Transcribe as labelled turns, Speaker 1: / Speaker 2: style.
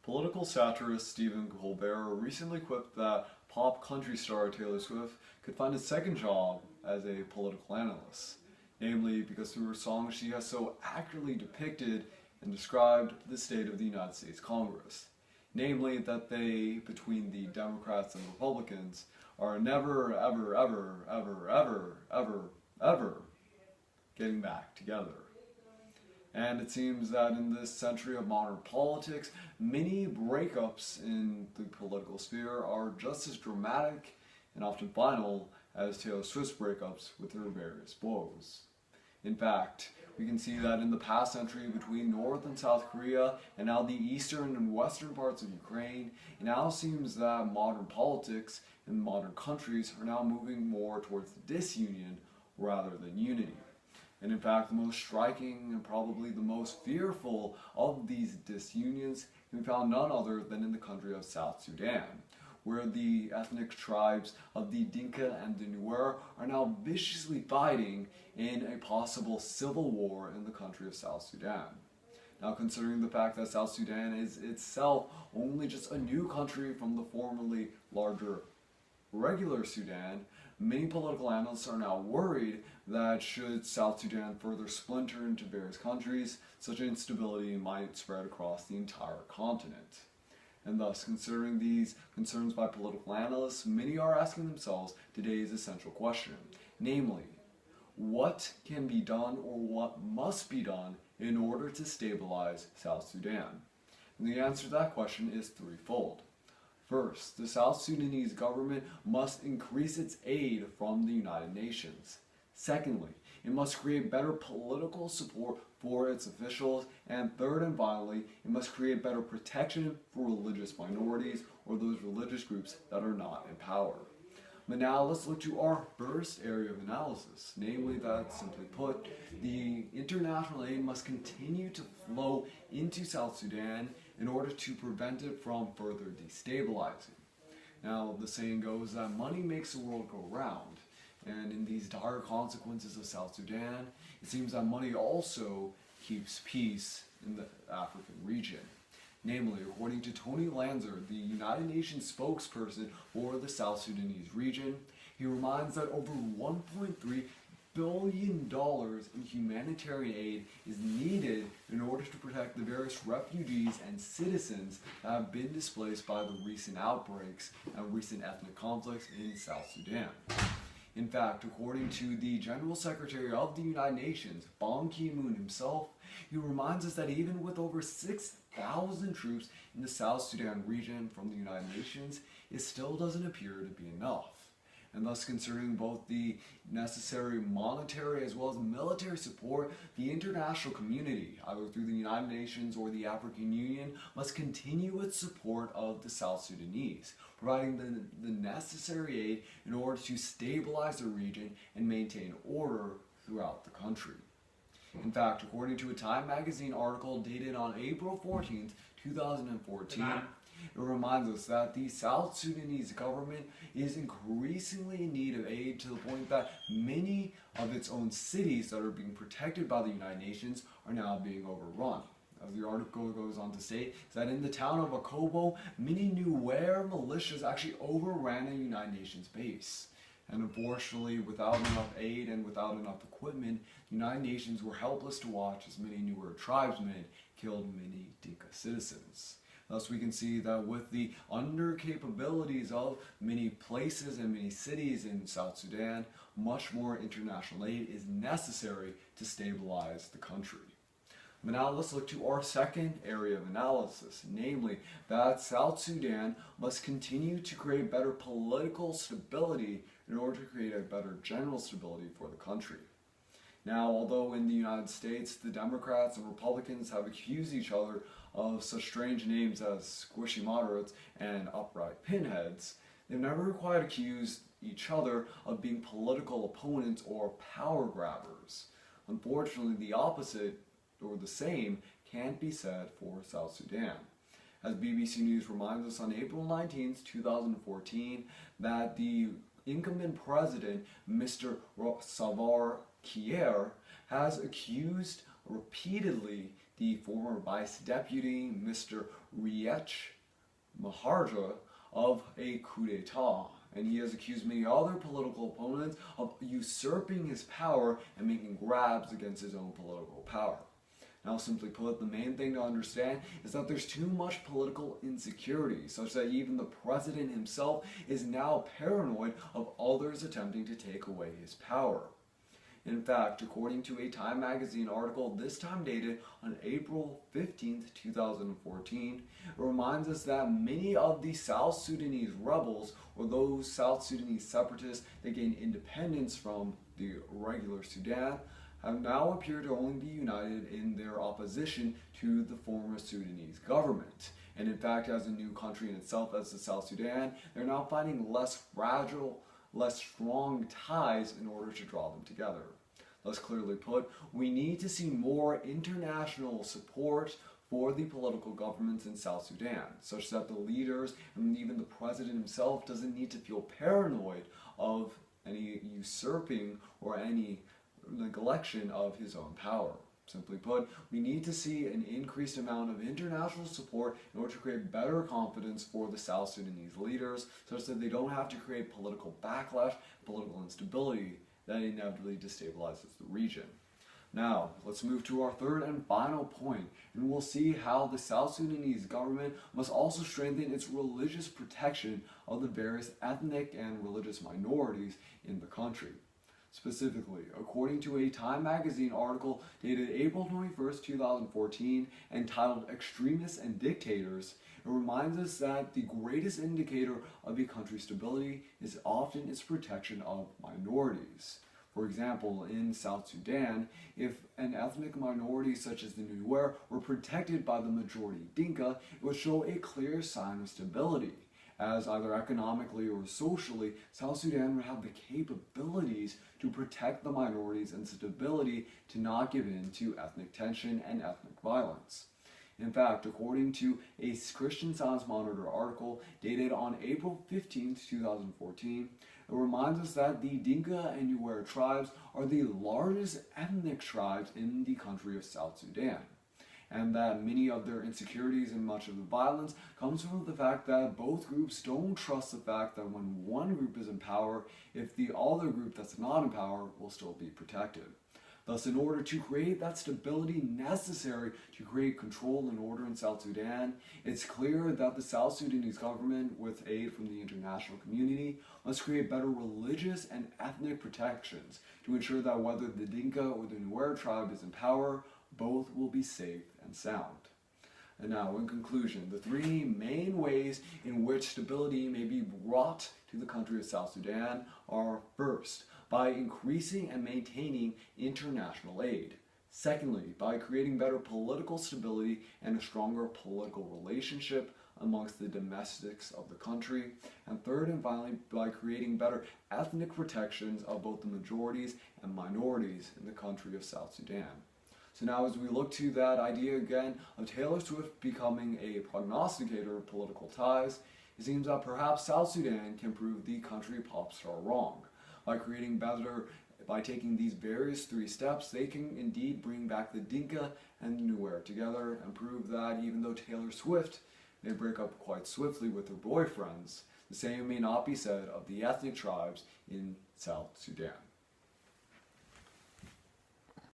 Speaker 1: Political satirist Stephen Colbert recently quipped that pop country star Taylor Swift could find a second job as a political analyst, namely because through her songs she has so accurately depicted and described the state of the United States Congress, namely that they, between the Democrats and Republicans, are never, ever, ever, ever, ever, ever, ever getting back together. And it seems that in this century of modern politics, many breakups in the political sphere are just as dramatic and often final as Taylor Swift's breakups with her various beaux. In fact, we can see that in the past century between North and South Korea and now the eastern and western parts of Ukraine, it now seems that modern politics in modern countries are now moving more towards disunion rather than unity. And in fact, the most striking and probably the most fearful of these disunions can be found none other than in the country of South Sudan, where the ethnic tribes of the Dinka and the Nuer are now viciously fighting in a possible civil war in the country of South Sudan. Now, considering the fact that South Sudan is itself only just a new country from the formerly larger regular Sudan, many political analysts are now worried that should South Sudan further splinter into various countries, such instability might spread across the entire continent. And thus, considering these concerns by political analysts, many are asking themselves today's essential question, namely, what can be done or what must be done in order to stabilize South Sudan? And the answer to that question is threefold. First, the South Sudanese government must increase its aid from the United Nations. Secondly, it must create better political support for its officials. And third and finally, it must create better protection for religious minorities or those religious groups that are not in power. But now let's look to our first area of analysis, namely that, simply put, the international aid must continue to flow into South Sudan in order to prevent it from further destabilizing. Now, the saying goes that money makes the world go round, and in these dire consequences of South Sudan, it seems that money also keeps peace in the African region. Namely, according to Tony Lanzer, the United Nations spokesperson for the South Sudanese region, he reminds that over $1.3 billion in humanitarian aid is needed in order to protect the various refugees and citizens that have been displaced by the recent outbreaks and recent ethnic conflicts in South Sudan. In fact, according to the General Secretary of the United Nations, Ban Ki-moon himself, he reminds us that even with over 6,000 troops in the South Sudan region from the United Nations, it still doesn't appear to be enough. And thus, considering both the necessary monetary as well as military support, the international community, either through the United Nations or the African Union, must continue its support of the South Sudanese, providing the necessary aid in order to stabilize the region and maintain order throughout the country. In fact, according to a Time magazine article dated on April 14th, 2014, it reminds us that the South Sudanese government is increasingly in need of aid to the point that many of its own cities that are being protected by the United Nations are now being overrun. As the article goes on to state, that in the town of Akobo, many Nuer militias actually overran a United Nations base. And unfortunately, without enough aid and without enough equipment, the United Nations were helpless to watch as many Nuer tribesmen killed many Dinka citizens. Thus, we can see that with the under-capabilities of many places and many cities in South Sudan, much more international aid is necessary to stabilize the country. But now let's look to our second area of analysis, namely that South Sudan must continue to create better political stability in order to create a better general stability for the country. Now, although in the United States, the Democrats and Republicans have accused each other of such strange names as squishy moderates and upright pinheads, they've never quite accused each other of being political opponents or power grabbers. Unfortunately, the opposite, or the same, can't be said for South Sudan. As BBC News reminds us on April 19, 2014, that the incumbent president, Mr. Salva Kiir, has accused repeatedly the former Vice Deputy, Mr. Riek Maharja, of a coup d'etat, and he has accused many other political opponents of usurping his power and making grabs against his own political power. Now, simply put, the main thing to understand is that there's too much political insecurity, such that even the president himself is now paranoid of others attempting to take away his power. In fact, according to a Time magazine article, this time dated on April 15th, 2014, it reminds us that many of the South Sudanese rebels, or those South Sudanese separatists that gained independence from the regular Sudan, have now appeared to only be united in their opposition to the former Sudanese government. And in fact, as a new country in itself, as the South Sudan, they're now finding less fragile, less strong ties in order to draw them together. Thus, clearly put, we need to see more international support for the political governments in South Sudan, such that the leaders and even the president himself doesn't need to feel paranoid of any usurping or any neglection of his own power. Simply put, we need to see an increased amount of international support in order to create better confidence for the South Sudanese leaders, such that they don't have to create political backlash, political instability that inevitably destabilizes the region. Now, let's move to our third and final point, and we'll see how the South Sudanese government must also strengthen its religious protection of the various ethnic and religious minorities in the country. Specifically, according to a Time magazine article dated April 21st, 2014, entitled Extremists and Dictators, it reminds us that the greatest indicator of a country's stability is often its protection of minorities. For example, in South Sudan, if an ethnic minority such as the Nuer were protected by the majority Dinka, it would show a clear sign of stability, as either economically or socially, South Sudan would have the capabilities to protect the minorities and stability to not give in to ethnic tension and ethnic violence. In fact, according to a Christian Science Monitor article dated on April 15, 2014, it reminds us that the Dinka and Nuer tribes are the largest ethnic tribes in the country of South Sudan, and that many of their insecurities and much of the violence comes from the fact that both groups don't trust the fact that when one group is in power, if the other group that's not in power will still be protected. Thus, in order to create that stability necessary to create control and order in South Sudan, it's clear that the South Sudanese government, with aid from the international community, must create better religious and ethnic protections to ensure that whether the Dinka or the Nuer tribe is in power, both will be safe and sound. And now, in conclusion, the three main ways in which stability may be brought to the country of South Sudan are: first, by increasing and maintaining international aid; secondly, by creating better political stability and a stronger political relationship amongst the domestics of the country; and third and finally, by creating better ethnic protections of both the majorities and minorities in the country of South Sudan. So now, as we look to that idea again of Taylor Swift becoming a prognosticator of political ties, it seems that perhaps South Sudan can prove the country pop star wrong. By taking these various three steps, they can indeed bring back the Dinka and the Nuer together and prove that even though Taylor Swift may break up quite swiftly with her boyfriends, the same may not be said of the ethnic tribes in South Sudan.